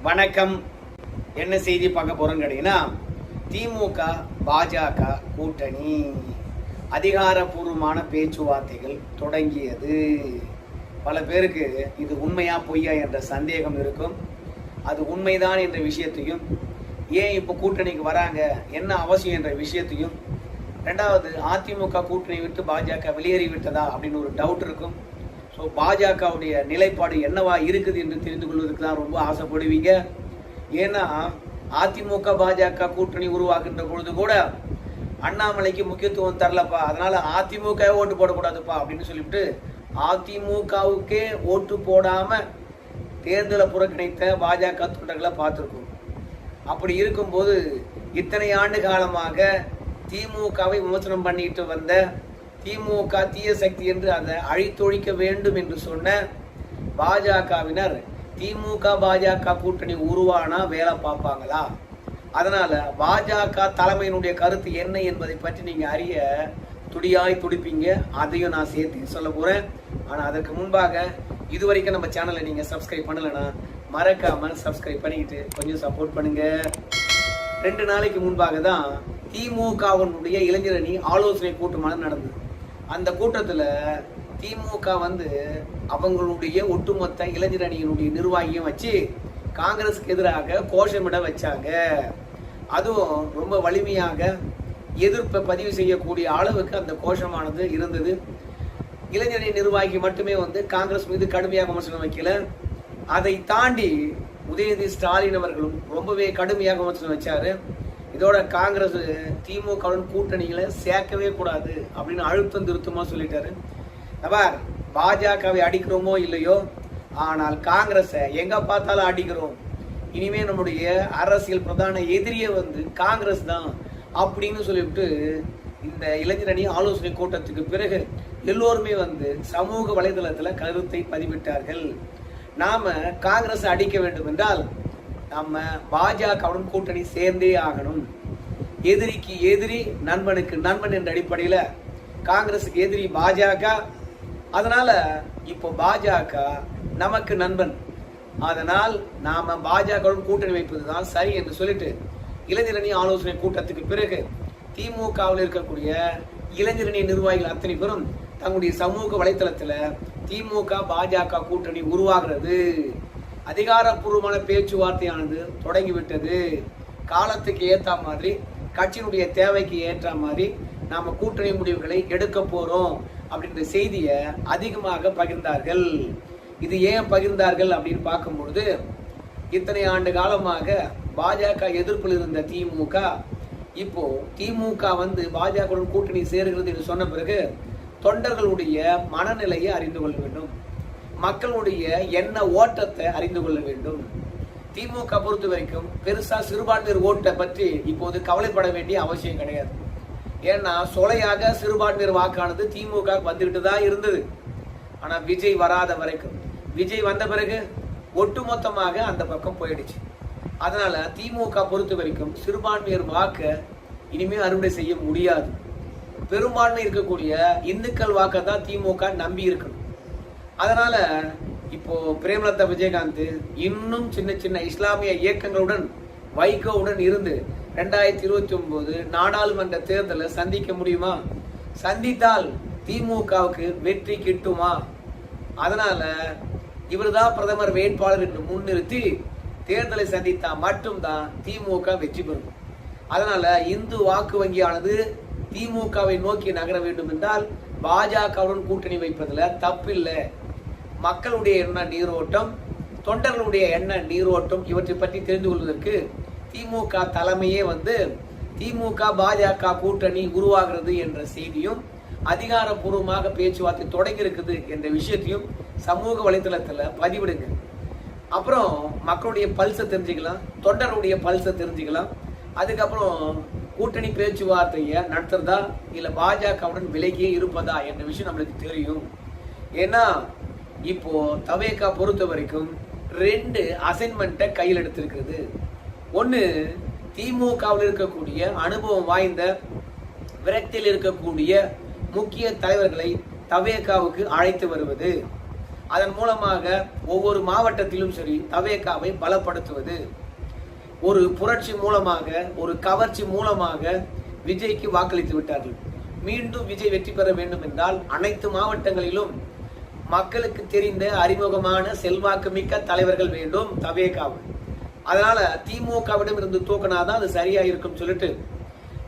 வணக்கம். என்ன செய்தி பார்க்க போறோம்னு கேட்டீங்கன்னா, திமுக பாஜக கூட்டணி அதிகாரப்பூர்வமான பேச்சுவார்த்தைகள் தொடங்கியது. பல பேருக்கு இது உண்மையா பொய்யா என்ற சந்தேகம் இருக்கும். அது உண்மைதான் என்ற விஷயத்தையும், ஏன் இப்போ கூட்டணிக்கு வராங்க, என்ன அவசியம் என்ற விஷயத்தையும், ரெண்டாவது அதிமுக கூட்டணி விட்டு பாஜக வெளியேறி விட்டதா அப்படின்னு ஒரு டவுட் இருக்கும். ஸோ பாஜகவுடைய நிலைப்பாடு என்னவா இருக்குது என்று தெரிந்து கொள்வதற்கு தான் ரொம்ப ஆசைப்படுவீங்க. ஏன்னா அதிமுக பாஜக கூட்டணி உருவாக்குன்ற பொழுது கூட அண்ணாமலைக்கு முக்கியத்துவம் தரலப்பா, அதனால அதிமுகவே ஓட்டு போடக்கூடாதுப்பா அப்படின்னு சொல்லிவிட்டு அதிமுகவுக்கே ஓட்டு போடாம தேர்தலை புறக்கணித்த பாஜக தொண்டர்களை பார்த்துருக்கோம். அப்படி இருக்கும்போது இத்தனை ஆண்டு காலமாக திமுகவை விமர்சனம் பண்ணிட்டு வந்த திமுக தீய சக்தி என்று அதை அழித்தொழிக்க வேண்டும் என்று சொன்ன பாஜகவினர் திமுக பாஜக கூட்டணி உருவானா வேலை பார்ப்பாங்களா? அதனால பாஜக தலைமையினுடைய கருத்து என்ன என்பதை பற்றி நீங்க அறிய துடியாய் துடிப்பீங்க. அதையும் நான் சேர்த்து சொல்ல போறேன். ஆனா அதற்கு முன்பாக இதுவரைக்கும் நம்ம சேனலை நீங்க சப்ஸ்கிரைப் பண்ணலன்னா மறக்காம சப்ஸ்கிரைப் பண்ணிக்கிட்டு கொஞ்சம் சப்போர்ட் பண்ணுங்க. 2 நாளைக்கு முன்பாக தான் திமுகவினுடைய இளைஞரணி ஆலோசனை கூட்டமாக நடந்தது. அந்த கூட்டத்தில் திமுக அவங்களுடைய ஒட்டுமொத்த இளைஞரணியினுடைய நிர்வாகியும் வச்சு காங்கிரஸுக்கு எதிராக கோஷமிட வச்சாங்க. அதுவும் ரொம்ப வலிமையாக எதிர்ப்பை பதிவு செய்யக்கூடிய அளவுக்கு அந்த கோஷமானது இருந்தது. இளைஞரணி நிர்வாகி மட்டுமே காங்கிரஸ் மீது கடுமையாக விமர்சனம் வைக்கல, அதை தாண்டி உதயநிதி ஸ்டாலின் அவர்களும் ரொம்பவே கடுமையாக விமர்சனம் வச்சாரு. இதோட காங்கிரஸ் திமுகவுடன் கூட்டணிகளை சேர்க்கவே கூடாது அப்படின்னு அழுத்தம் திருத்தமா சொல்லிட்டாரு. பாஜகவை அடிக்கிறோமோ இல்லையோ, ஆனால் காங்கிரஸை எங்க பார்த்தாலும் அடிக்கிறோம். இனிமே நம்முடைய அரசியல் பிரதான எதிரியே காங்கிரஸ் தான் அப்படின்னு சொல்லிவிட்டு இந்த இளைஞரணி ஆலோசனை கூட்டத்துக்கு பிறகு எல்லோருமே சமூக வலைதளத்துல கருத்தை பதிவிட்டார்கள். நாம காங்கிரஸ் அடிக்க வேண்டும் என்றால் நம்ம பாஜகவுடன் கூட்டணி சேர்ந்தே ஆகணும். எதிரிக்கு எதிரி, நண்பனுக்கு நண்பன் என்ற அடிப்படையில் காங்கிரஸுக்கு எதிரி பாஜக. அதனால இப்போ பாஜக நமக்கு நண்பன், அதனால் நாம பாஜகவுடன் கூட்டணி வைப்பதுதான் சரி என்று சொல்லிட்டு இளைஞரணி ஆலோசனை கூட்டத்துக்கு பிறகு திமுகவில் இருக்கக்கூடிய இளைஞரணி நிர்வாகிகள் அத்தனை பேரும் தங்களுடைய சமூக வலைத்தளத்துல திமுக பாஜக கூட்டணி உருவாகிறது, அதிகாரப்பூர்வமான பேச்சுவார்த்தையானது தொடங்கிவிட்டது, காலத்துக்கு ஏற்ற மாதிரி கட்சியினுடைய தேவைக்கு ஏற்ற மாதிரி நாம கூட்டணி முடிவுகளை எடுக்க போறோம் அப்படின்ற செய்தியை அதிகமாக பகிர்ந்தார்கள். இது ஏன் பகிர்ந்தார்கள் அப்படின்னு பார்க்கும்பொழுது, இத்தனை ஆண்டு காலமாக பாஜக எதிர்ப்பில் இருந்த திமுக இப்போ திமுக பாஜகவுடன் கூட்டணி சேருகிறது என்று சொன்ன பிறகு தொண்டர்களுடைய மனநிலையை அறிந்து கொள்ள வேண்டும், மக்களுடைய எண்ண ஓட்டத்தை அறிந்து கொள்ள வேண்டும். திமுக பொறுத்த வரைக்கும் பெருசா சிறுபான்மையர் ஓட்டை பற்றி இப்போது கவலைப்பட வேண்டிய அவசியம் கிடையாது. ஏன்னா சொலையாக சிறுபான்மையர் வாக்கானது திமுக வந்துகிட்டு தான் இருந்தது. ஆனா விஜய் வராத வரைக்கும், விஜய் வந்த பிறகு ஒட்டுமொத்தமாக அந்த பக்கம் போயிடுச்சு. அதனால திமுக பொறுத்த வரைக்கும் சிறுபான்மையர் வாக்க இனிமே அறுவடை செய்ய முடியாது. பெரும்பான்மை இருக்கக்கூடிய இந்துக்கள் வாக்க தான் திமுக நம்பி இருக்கணும். அதனால இப்போ பிரேமலதா விஜயகாந்த் இன்னும் சின்ன சின்ன இஸ்லாமிய இயக்கங்களுடன் வைகோவுடன் இருந்து 2029 நாடாளுமன்ற தேர்தலை சந்திக்க முடியுமா? சந்தித்தால் திமுகவுக்கு வெற்றி கிட்டுமா? அதனால இவர்தான் பிரதமர் வேட்பாளர் என்று முன்னிறுத்தி தேர்தலை சந்தித்தா மட்டும்தான் திமுக வெற்றி பெறும். அதனால இந்து வாக்கு வங்கியானது திமுகவை நோக்கி நகர வேண்டும் என்றால் பாஜகவுடன் கூட்டணி வைப்பதில் தப்பில்லை. மக்களுடைய எண்ண நீரோட்டம், தொண்டர்களுடைய எண்ண நீரோட்டம் இவற்றை பற்றி தெரிந்து கொள்வதற்கு திமுக தலைமையே திமுக பாஜக கூட்டணி உருவாகிறது என்ற செய்தியும், அதிகாரப்பூர்வமாக பேச்சுவார்த்தை தொடங்கி இருக்குது என்ற விஷயத்தையும் சமூக வலைத்தளத்துல பதிவிடுங்க. அப்புறம் மக்களுடைய பல்ஸை தெரிஞ்சுக்கலாம், தொண்டர்களுடைய பல்ஸை தெரிஞ்சுக்கலாம். அதுக்கப்புறம் கூட்டணி பேச்சுவார்த்தையை நடத்துறதா இல்ல பாஜகவுடன் விலகியே இருப்பதா என்ற விஷயம் நம்மளுக்கு தெரியும். ஏன்னா இப்போ தவேகா பொறுத்த வரைக்கும் 2 அசைன்மெண்ட்டை கையில் எடுத்திருக்கிறது. ஒன்று, திமுகவில் இருக்கக்கூடிய அனுபவம் வாய்ந்த விரக்தியில் இருக்கக்கூடிய முக்கிய தலைவர்களை தவேகாவுக்கு அழைத்து வருவது. அதன் மூலமாக ஒவ்வொரு மாவட்டத்திலும் சரி தவேகாவை பலப்படுத்துவது, ஒரு புரட்சி மூலமாக, ஒரு கவர்ச்சி மூலமாக விஜய்க்கு வாக்களித்து விட்டார்கள். மீண்டும் விஜய் வெற்றி பெற வேண்டும் என்றால் அனைத்து மாவட்டங்களிலும் மக்களுக்கு தெரிந்த அறிமுகமான செல்வாக்கு மிக்க தலைவர்கள் வேண்டும் தவேகாவு. அதனால திமுகவிடம் இருந்து தூக்கினாதான் அது சரியா இருக்கும் சொல்லிட்டு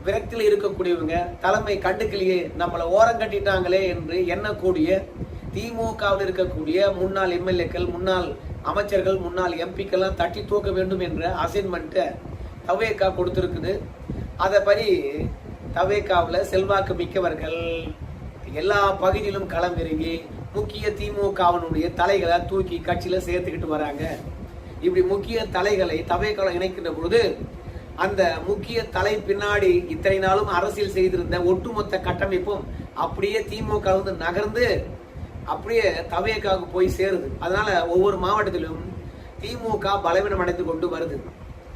விரக்தியில் இருக்கக்கூடியவங்க, தலைமை கண்டுக்கலையே, நம்மளை ஓரம் கட்டிட்டாங்களே என்று எண்ணக்கூடிய திமுகவில் இருக்கக்கூடிய முன்னாள் எம்எல்ஏக்கள், முன்னாள் அமைச்சர்கள், முன்னாள் எம்பிக்கெல்லாம் தட்டி தூக்க வேண்டும் என்ற அசைன்மெண்ட்டை தவேகா கொடுத்திருக்குது. அதைப்படி தவேகாவில் செல்வாக்கு மிக்கவர்கள் எல்லா பகுதியிலும் களம் இறங்கி முக்கிய திமுகவினுடைய தலைகளை தூக்கி கட்சியில சேர்த்துக்கிட்டு வராங்க. இப்படி முக்கிய தலைகளை தவேகாவில் இணைக்கின்ற பொழுது அந்த முக்கிய தலை பின்னாடி இத்தனை நாளும் அரசியல் செய்திருந்த ஒட்டுமொத்த கட்டமைப்பும் அப்படியே திமுக வந்து நகர்ந்து அப்படியே தவேகாவுக்கு போய் சேருது. அதனால ஒவ்வொரு மாவட்டத்திலும் திமுக பலவீனம் அடைந்து கொண்டு வருது.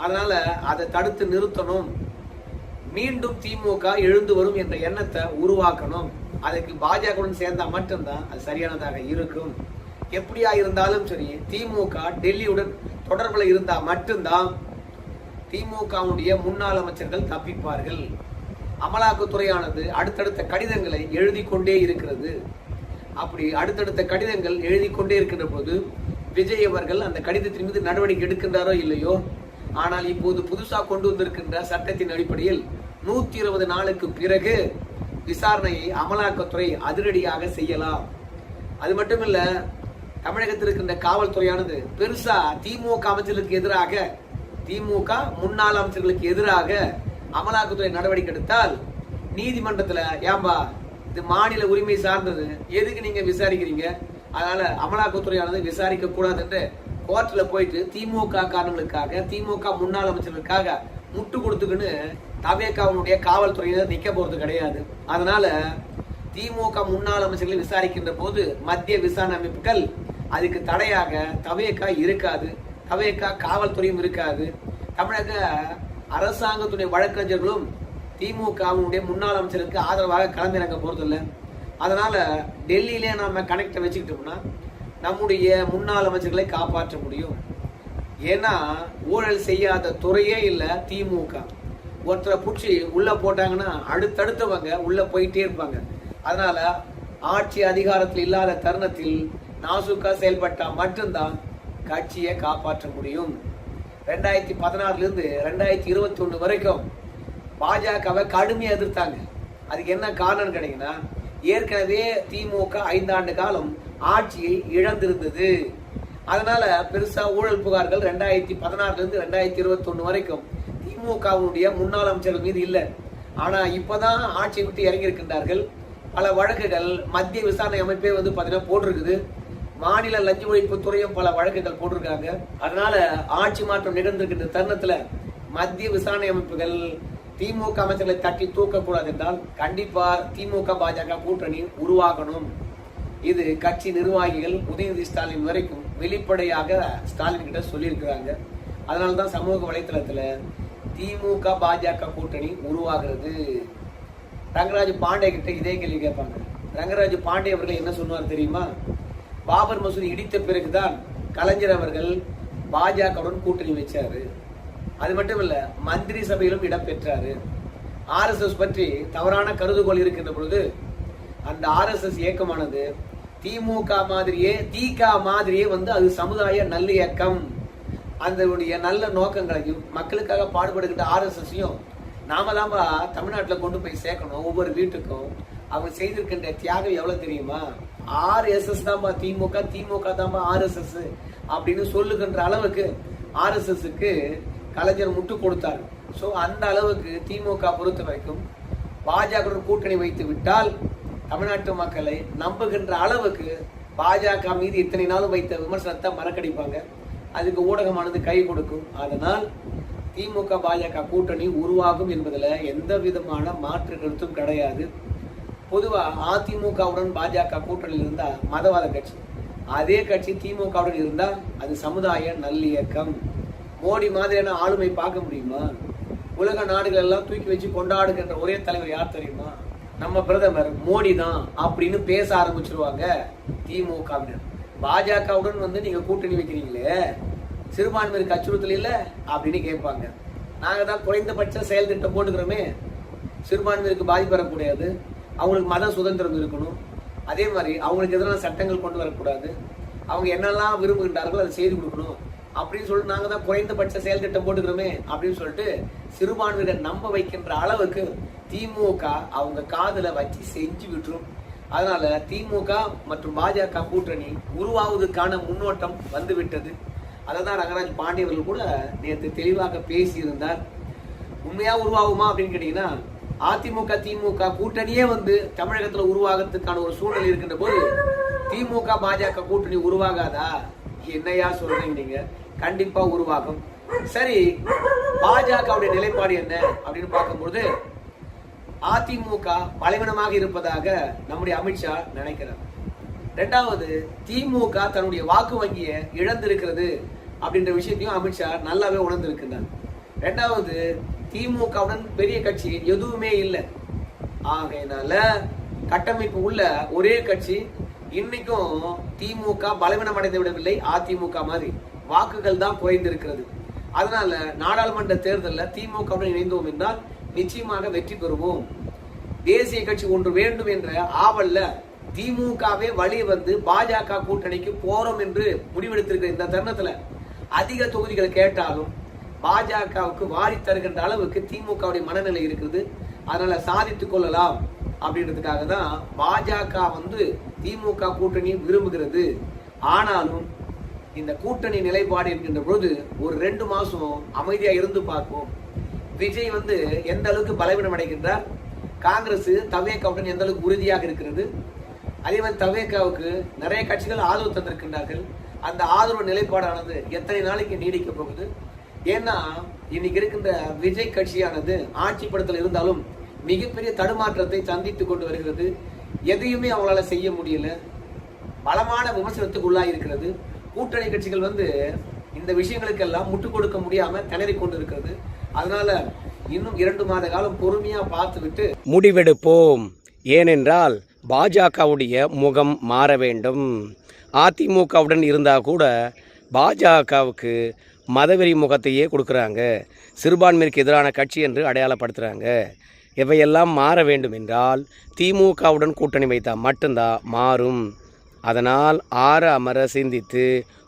அதனால அதை தடுத்து நிறுத்தணும், மீண்டும் திமுக எழுந்து வரும் என்ற எண்ணத்தை உருவாக்கணும். அதுக்கு பாஜகவுடன் சேர்ந்தா மட்டும்தான் அது சரியானதாக இருக்கும். எப்படியா இருந்தாலும் சரி திமுக டெல்லியுடன் தொடர்புல இருந்தா மட்டும்தான் திமுகவுடைய முன்னாள் அமைச்சர்கள் தப்பிப்பார்கள். அமலாக்கத்துறையானது அடுத்தடுத்த கடிதங்களை எழுதி கொண்டே இருக்கிறது. அப்படி அடுத்தடுத்த கடிதங்கள் எழுதி கொண்டே இருக்கின்ற போது விஜய் அவர்கள் அந்த கடிதத்தின் மீது நடவடிக்கை எடுக்கின்றாரோ இல்லையோ, ஆனால் இப்போது புதுசா கொண்டு வந்திருக்கின்ற சட்டத்தின் அடிப்படையில் 120 நாளுக்கு பிறகு விசாரணையை அமலாக்கத்துறை அதிரடியாக செய்யலாம். அது மட்டுமில்ல, தமிழகத்தில் இருக்கின்ற காவல்துறையானது பெருசா திமுக அமைச்சர்களுக்கு எதிராக, திமுக முன்னாள் அமைச்சர்களுக்கு எதிராக அமலாக்கத்துறை நடவடிக்கை எடுத்தால் நீதிமன்றத்துல ஏம்பா இது மாநில உரிமை சார்ந்தது, எதுக்கு நீங்க விசாரிக்கிறீங்க, அதனால அமலாக்கத்துறையானது விசாரிக்க கூடாது என்று கோர்ட்ல போயிட்டு திமுக காரணங்களுக்காக, திமுக முன்னாள் அமைச்சர்களுக்காக முட்டு கொடுத்துக்குன்னு தவேகாவுடைய காவல்துறையினர் நிக்க போறது கிடையாது. அதனால திமுக முன்னாள் அமைச்சர்களை விசாரிக்கின்ற போது மத்திய விசாரணை அமைப்புகள் அதுக்கு தடையாக தவேகா இருக்காது, தவேகா காவல்துறையும் இருக்காது. தமிழக அரசாங்கத்துடைய வழக்கறிஞர்களும் திமுகவுடைய முன்னாள் அமைச்சருக்கு ஆதரவாக களமிறங்க போறது இல்லை. அதனால டெல்லியிலே நாம கனெக்டை வச்சுக்கிட்டோம்னா நம்முடைய முன்னாள் அமைச்சர்களை காப்பாற்ற முடியும். ஏன்னா ஊழல் செய்யாத துறையே இல்லை திமுக. ஒருத்தரை பிடிச்சி உள்ள போட்டாங்கன்னா அடுத்தடுத்தவங்க உள்ள போயிட்டே இருப்பாங்க. அதனால ஆட்சி அதிகாரத்தில் இல்லாத தருணத்தில் நாசுக்கா செயல்பட்டா மட்டும்தான் கட்சியை காப்பாற்ற முடியும். 2016 இருந்து 2021 வரைக்கும் பாஜகவை கடுமையாக எதிர்த்தாங்க. அதுக்கு என்ன காரணம் கிடைக்குன்னா, ஏற்கனவே திமுக 5 ஆண்டு காலம் ஆட்சியை இழந்திருந்தது. அதனால பெருசா ஊழல் புகார்கள் 2016 இருந்து 2021 வரைக்கும் திமுகவுடைய முன்னாள் அமைச்சர்கள் மீது இல்லை. ஆனா இப்பதான் ஆட்சியை விட்டு இறங்கி இருக்கின்றார்கள். பல வழக்குகள் மத்திய விசாரணை அமைப்பே வந்து பாத்தீங்கன்னா போட்டிருக்குது. மாநில லஞ்ச ஒழிப்பு துறையும் பல வழக்குகள் போட்டிருக்காங்க. அதனால ஆட்சி மாற்றம் நிகழ்ந்திருக்கின்ற தருணத்துல மத்திய விசாரணை அமைப்புகள் திமுக அமைச்சர்களை தட்டி தூக்கக்கூடாது என்றால் கண்டிப்பா திமுக பாஜக கூட்டணி உருவாக்கணும். இது கட்சி நிர்வாகிகள் உதயநிதி ஸ்டாலின் வரைக்கும் வெளிப்படையாக ஸ்டாலின் கிட்ட சொல்லியிருக்கிறாங்க. அதனால்தான் சமூக வலைத்தளத்துல திமுக பாஜக கூட்டணி உருவாகிறது. ரங்கராஜ் பாண்டே கிட்ட இதே கேள்வி கேட்பாங்க. ரங்கராஜ் பாண்டே அவர்கள் என்ன சொன்னார் தெரியுமா? பாபர் மசூதி இடித்த பிறகுதான் கலைஞர் அவர்கள் பாஜகவுடன் கூட்டணி வச்சாரு. அது மட்டும் இல்ல, மந்திரி சபையிலும் இடம் பெற்றாரு. RSS பற்றி தவறான கருதுகோள் இருக்கின்ற பொழுது அந்த RSS இயக்கமானது திமுக மாதிரியே வந்து அது சமுதாய நல்லியக்கம். அதனுடைய நல்ல நோக்கங்களையும் மக்களுக்காக பாடுபடுகின்ற RSSையும் நாம தான்பா தமிழ்நாட்டில் கொண்டு போய் சேர்க்கணும். ஒவ்வொரு வீட்டுக்கும் அவங்க செய்திருக்கின்ற தியாகம் எவ்வளவு தெரியுமா? RSS தான்பா திமுக, திமுக தான்பா RSS அப்படின்னு சொல்லுகின்ற அளவுக்கு RSSக்கு கலைஞர் முட்டு கொடுத்தார். ஸோ அந்த அளவுக்கு திமுக பொறுத்த வரைக்கும் பாஜக கூட்டணி வைத்து விட்டால் தமிழ்நாட்டு மக்களை நம்புகின்ற அளவுக்கு பாஜக மீது இத்தனை நாளும் வைத்த விமர்சனத்தை மறக்கடிப்பாங்க. அதுக்கு ஊடகமானது கை கொடுக்கும். அதனால் திமுக பாஜக கூட்டணி உருவாகும் என்பதில் எந்த விதமான மாற்று கருத்தும் கிடையாது. பொதுவாக அதிமுகவுடன் பாஜக கூட்டணியில் இருந்தா மதவாத கட்சி, அதே கட்சி திமுகவுடன் இருந்தா அது சமுதாய நல்லியக்கம். மோடி மாதிரியான ஆளுமை பார்க்க முடியுமா? உலக நாடுகள் எல்லாம் தூக்கி வச்சு கொண்டாடுகின்ற ஒரே தலைவர் யார் தெரியுமா? நம்ம பிரதமர் மோடி தான் அப்படின்னு பேச ஆரம்பிச்சிருவாங்க திமுகவினர். பாஜகவுடன் வந்து நீங்க கூட்டணி வைக்கிறீங்களே, சிறுபான்மையினருக்கு அச்சுறுத்தல் இல்லை அப்படின்னு கேட்பாங்க. நாங்க தான் குறைந்தபட்ச செயல் திட்டம் போட்டுக்கிறோமே, சிறுபான்மையினருக்கு பாதிப்பு வரக்கூடாது, அவங்களுக்கு மத சுதந்திரம் இருக்கணும், அதே மாதிரி அவங்களுக்கு எதிரான சட்டங்கள் கொண்டு வரக்கூடாது, அவங்க என்னெல்லாம் விரும்புகின்றார்களோ அதை செய்து கொடுக்கணும் அப்படின்னு சொல்லிட்டு நாங்க தான் குறைந்தபட்ச செயல் திட்டம் போட்டுக்கிறோமே அப்படின்னு சொல்லிட்டு சிறுபான்மையினர் நம்ப வைக்கின்ற அளவுக்கு திமுக அவங்க காதுல வச்சு செஞ்சு விட்டுரும். அதனால திமுக மற்றும் பாஜக கூட்டணி உருவாவதற்கான முன்னோட்டம் வந்து விட்டது. அதான் ரங்கராஜ் பாண்டியவர்கள் கூட நேற்று தெளிவாக பேசியிருந்தார். உண்மையா உருவாகுமா அப்படின்னு கேட்டீங்கன்னா, அதிமுக திமுக கூட்டணியே வந்து தமிழகத்துல உருவாகிறதுக்கான ஒரு சூழ்நிலை இருக்கின்ற போது திமுக பாஜக கூட்டணி உருவாகாதா? என்னையா சொல்றீங்க நீங்க? கண்டிப்பா உருவாகும். சரி, பாஜகவுடைய நிலைப்பாடு என்ன அப்படின்னு பார்க்கும்போது, அதிமுக பலவீனமாக இருப்பதாக நம்முடைய அமித்ஷா நினைக்கிறார். இரண்டாவது, திமுக தன்னுடைய வாக்கு வங்கியை இழந்திருக்கிறது அப்படின்ற விஷயத்தையும் அமித்ஷா நல்லாவே உணர்ந்திருக்கிறார். இரண்டாவது, திமுகவுடன் பெரிய கட்சி எதுவுமே இல்லை. ஆகையினால கட்டமைப்பு உள்ள ஒரே கட்சி இன்னைக்கும் திமுக பலவீனம் அடைந்து விடவில்லை. அதிமுக மாதிரி வாக்குகள் தான் குறைந்திருக்கிறது. அதனால நாடாளுமன்ற தேர்தலில் திமுகவுடன் இணைந்தோம் என்றால் நிச்சயமாக வெற்றி பெறுவோம். தேசிய கட்சி ஒன்று வேண்டும் என்ற ஆவல்ல திமுகவே வழி வந்து பாஜக கூட்டணிக்கு போறோம் என்று முடிவெடுத்திருக்கிற இந்த தருணத்துல அதிக தொகுதிகள் கேட்டாலும் பாஜகவுக்கு வாரி தருகின்ற அளவுக்கு திமுகவுடைய மனநிலை இருக்குது. அதனால சாதித்துக் கொள்ளலாம் அப்படின்றதுக்காக தான் பாஜக வந்து திமுக கூட்டணி விரும்புகிறது. ஆனாலும் இந்த கூட்டணி நிலைப்பாடு இருக்கின்ற பொழுது ஒரு 2 மாசம் அமைதியா இருந்து பார்ப்போம். விஜய் வந்து எந்த அளவுக்கு பலவீனம் அடைகின்றார், காங்கிரஸ் தவேகாவுடன் எந்த அளவுக்கு உறுதியாக இருக்கிறது, அதே மாதிரி தவேகாவுக்கு நிறைய கட்சிகள் ஆதரவு தந்திருக்கின்றார்கள். அந்த ஆதரவு நிலைப்பாடானது எத்தனை நாளைக்கு நீடிக்க போகுது? ஏன்னா இன்னைக்கு இருக்கின்ற விஜய் கட்சியானது ஆட்சி படத்தில் இருந்தாலும் மிகப்பெரிய தடுமாற்றத்தை சந்தித்துக் கொண்டு வருகிறது. எதையுமே அவங்களால செய்ய முடியல, பலமான விமர்சனத்துக்கு உள்ளாகி இருக்கிறது. கூட்டணி கட்சிகள் வந்து இந்த விஷயங்களுக்கெல்லாம் முட்டுக் கொடுக்க முடியாம திணறி கொண்டு இருக்கிறது. அதனால இன்னும் 2 மாத காலம் பொறுமையா பார்த்துவிட்டு முடிவெடுப்போம். ஏனென்றால் பாஜகவுடைய முகம் மாற வேண்டும். அதிமுகவுடன் இருந்தால் கூட பாஜகவுக்கு மதவெறி முகத்தையே கொடுக்குறாங்க, சிறுபான்மைக்கு எதிரான கட்சி என்று அடையாளப்படுத்துகிறாங்க. இவையெல்லாம் மாற வேண்டும் என்றால் திமுகவுடன் கூட்டணி வைத்தால் மட்டும்தான் மாறும். அதனால் ஆற அமர சிந்தித்து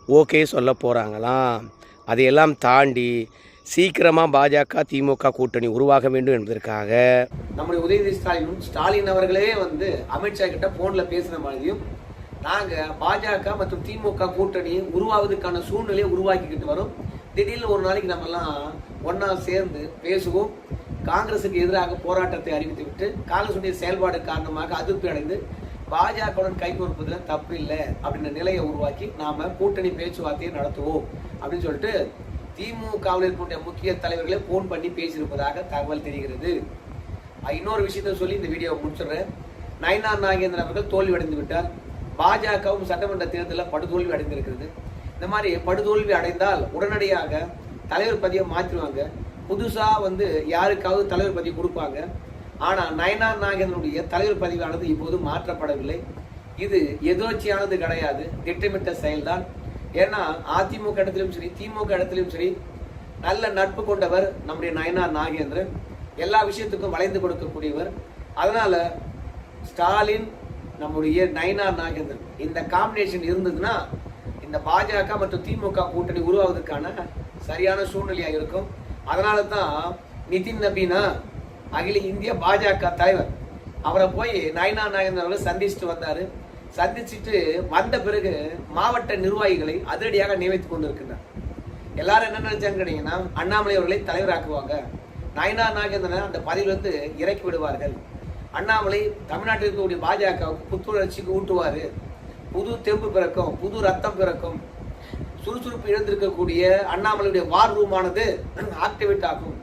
ஓகே சொல்ல போகிறாங்களாம். அதையெல்லாம் தாண்டி சீக்கிரமாக பாஜக திமுக கூட்டணி உருவாக வேண்டும் என்பதற்காக நம்முடைய உதயநிதி ஸ்டாலின் அவர்களே வந்து அமித்ஷா கிட்ட போன்ல பேசுன மாதிரியும் நாங்க பாஜக மற்றும் திமுக கூட்டணி உருவாவதற்கான சூழ்நிலையை உருவாக்கிக்கிட்டு வரோம். திடீர்னு ஒரு நாளைக்கு நம்ம எல்லாம் ஒன்னா சேர்ந்து பேசுவோம். காங்கிரசுக்கு எதிராக போராட்டத்தை அறிவித்து விட்டு காங்கிரசுடைய செயல்பாடு காரணமாக அதிருப்தி அடைந்து பாஜகவுடன் கைகோர்ப்பதில் தப்பு இல்லை அப்படின்ற நிலையை உருவாக்கி நாம கூட்டணி பேச்சுவார்த்தையை நடத்துவோம் அப்படின்னு சொல்லிட்டு திமுகவில் இருக்கக்கூடிய முக்கிய தலைவர்களை போன் பண்ணி பேசியிருப்பதாக தகவல் தெரிகிறது. இன்னொரு விஷயத்த சொல்லி இந்த வீடியோவை முடிச்சிடுறேன். நயினார் நாகேந்திரன் அவர்கள் தோல்வி அடைந்து விட்டார். பாஜகவும் சட்டமன்ற தேர்தலில் படுதோல்வி அடைந்திருக்கிறது. இந்த மாதிரி படுதோல்வி அடைந்தால் உடனடியாக தலைவர் பதவியை மாற்றிடுவாங்க. புதுசா வந்து யாருக்காவது தலைவர் பதவி கொடுப்பாங்க. ஆனா நயினார் நாகேந்திரனுடைய தலைவர் பதவியானது இப்போது மாற்றப்படவில்லை. இது எதோச்சியானது கிடையாது, திட்டமிட்ட செயல்தான். ஏன்னா அதிமுக இடத்திலும் சரி திமுக இடத்திலும் சரி நல்ல நட்பு கொண்டவர் நம்முடைய நயினார் நாகேந்திரன், எல்லா விஷயத்துக்கும் வளைந்து கொடுக்கக்கூடியவர். அதனால ஸ்டாலின் நம்முடைய நயினார் நாகேந்திரன் இந்த காம்பினேஷன் இருந்ததுன்னா இந்த பாஜக மற்றும் திமுக கூட்டணி உருவாவதற்கான சரியான சூழ்நிலையா இருக்கும். அதனால தான் நிதின் நபீனா அகில இந்திய பாஜக தலைவர் அவரை போய் நயினார் நாகேந்திரன் அவர்கள் சந்திச்சுட்டு வந்தாரு. சந்திச்சுட்டு வந்த பிறகு மாவட்ட நிர்வாகிகளை அதிரடியாக நியமித்துக் கொண்டிருக்கிறார். எல்லாரும் என்ன நினைச்சாங்க கேட்டீங்கன்னா, அண்ணாமலை அவர்களை தலைவராக்குவாங்க, நயினார் நாகேந்திரன் அந்த பதவியிலிருந்து இறக்கி விடுவார்கள், அண்ணாமலை தமிழ்நாட்டில் இருக்கக்கூடிய பாஜகவுக்கு புத்துணர்ச்சிக்கு ஊட்டுவாரு, புது தெம்பு பிறக்கும், புது ரத்தம் பிறக்கும், சுறுசுறுப்பு இழந்திருக்கக்கூடிய அண்ணாமலையுடைய வார் ரூமானது ஆக்டிவேட் ஆகும்.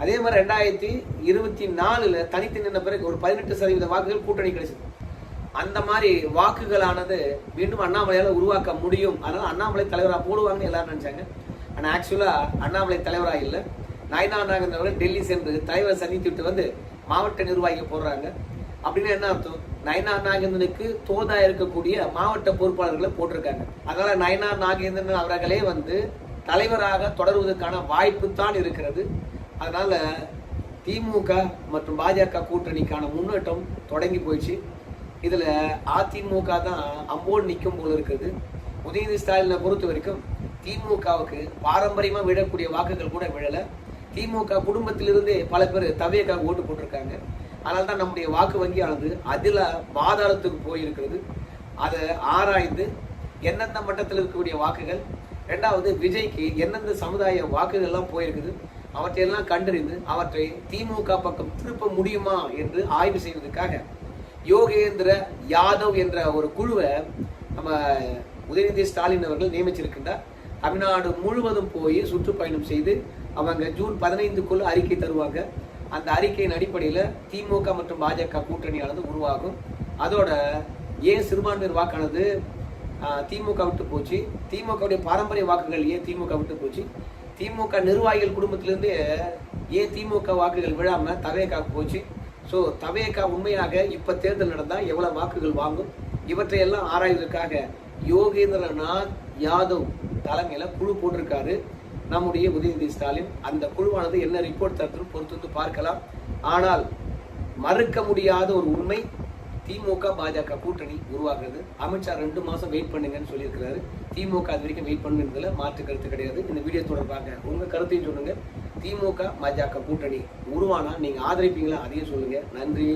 அதே மாதிரி 2024 தனித்து நின்ற பிறகு ஒரு 18% வாக்குகள் கூட்டணி கிடைச்சது. அந்த மாதிரி வாக்குகளானது மீண்டும் அண்ணாமலையால உருவாக்க முடியும். அதனால அண்ணாமலை தலைவராக போடுவாங்கன்னு எல்லாரும் நினைச்சாங்க. ஆனா ஆக்சுவலா அண்ணாமலை தலைவராக இல்லை, நயினார் நாகேந்திரன் அவர்கள் டெல்லி சென்று தலைவரை சந்தித்து விட்டு வந்து மாவட்ட நிர்வாகிகள் போடுறாங்க. அப்படின்னு என்ன அர்த்தம்? நயினார் நாகேந்திரனுக்கு தோதா இருக்கக்கூடிய மாவட்ட பொறுப்பாளர்களை போட்டிருக்காங்க. அதனால நயினார் நாகேந்திரன் அவர்களே வந்து தலைவராக தொடர்வதற்கான வாய்ப்பு தான் இருக்கிறது. அதனால திமுக மற்றும் பாஜக கூட்டணிக்கான முன்னேற்றம் தொடங்கி போயிடுச்சு. இதுல அதிமுக தான் அம்போடு நிற்கும் போல இருக்குது. உதயநிதி ஸ்டாலினை பொறுத்த வரைக்கும் திமுகவுக்கு பாரம்பரியமா விழக்கூடிய வாக்குகள் கூட விழல. திமுக குடும்பத்திலிருந்தே பல பேர் தவேக்காக ஓட்டு போட்டிருக்காங்க. அதனால தான் நம்முடைய வாக்கு வங்கியானது அதுல பாதாளத்துக்கு போயிருக்கிறது. அதை ஆராய்ந்து எந்தெந்த மட்டத்தில் இருக்கக்கூடிய வாக்குகள், இரண்டாவது விஜய்க்கு எந்தெந்த சமுதாய வாக்குகள் எல்லாம் போயிருக்குது, அவற்றையெல்லாம் கண்டறிந்து அவற்றை திமுக பக்கம் திருப்ப முடியுமா என்று ஆய்வு செய்வதற்காக யோகேந்திர யாதவ் என்ற ஒரு குழுவை நம்ம உதயநிதி ஸ்டாலின் அவர்கள் நியமிச்சிருக்கின்றார். தமிழ்நாடு முழுவதும் போய் சுற்றுப்பயணம் செய்து அவங்க ஜூன் 15க்குள்ள அறிக்கை தருவாங்க. அந்த அறிக்கையின் அடிப்படையில் திமுக மற்றும் பாஜக கூட்டணியானது உருவாகும். அதோட ஏன் சிறுபான்மையர் வாக்கானது திமுக விட்டு போச்சு, திமுகவுடைய பாரம்பரிய வாக்குகள் ஏன் திமுக விட்டு போச்சு, திமுக நிர்வாகிகள் குடும்பத்திலிருந்து ஏன் திமுக வாக்குகள் விழாம தவேகா போச்சு, ஸோ தவேகா உண்மையாக இப்ப தேர்தல் நடந்தா எவ்வளவு வாக்குகள் வாங்கும், இவற்றையெல்லாம் ஆராய்வதற்காக யோகேந்திரநாத் யாதவ் தலைமையில குழு போட்டிருக்காரு நம்முடைய உதயநிதி ஸ்டாலின். அந்த குழுவானது என்ன ரிப்போர்ட் தரத்து பொறுத்து வந்து பார்க்கலாம். ஆனால் மறுக்க முடியாத ஒரு உண்மை, திமுக பாஜக கூட்டணி உருவாகிறது. அமித்ஷா 2 மாசம் வெயிட் பண்ணுங்கன்னு சொல்லியிருக்கிறாரு. திமுக அது வரைக்கும் வெயிட் பண்ணுறதுல மாற்று கருத்து கிடையாது. இந்த வீடியோ தொடர்பாக உங்க கருத்தையும் சொல்லுங்க. திமுக பாஜக கூட்டணி உருவானா நீங்க ஆதரிப்பீங்களா, அதையும் சொல்லுங்க. நன்றி.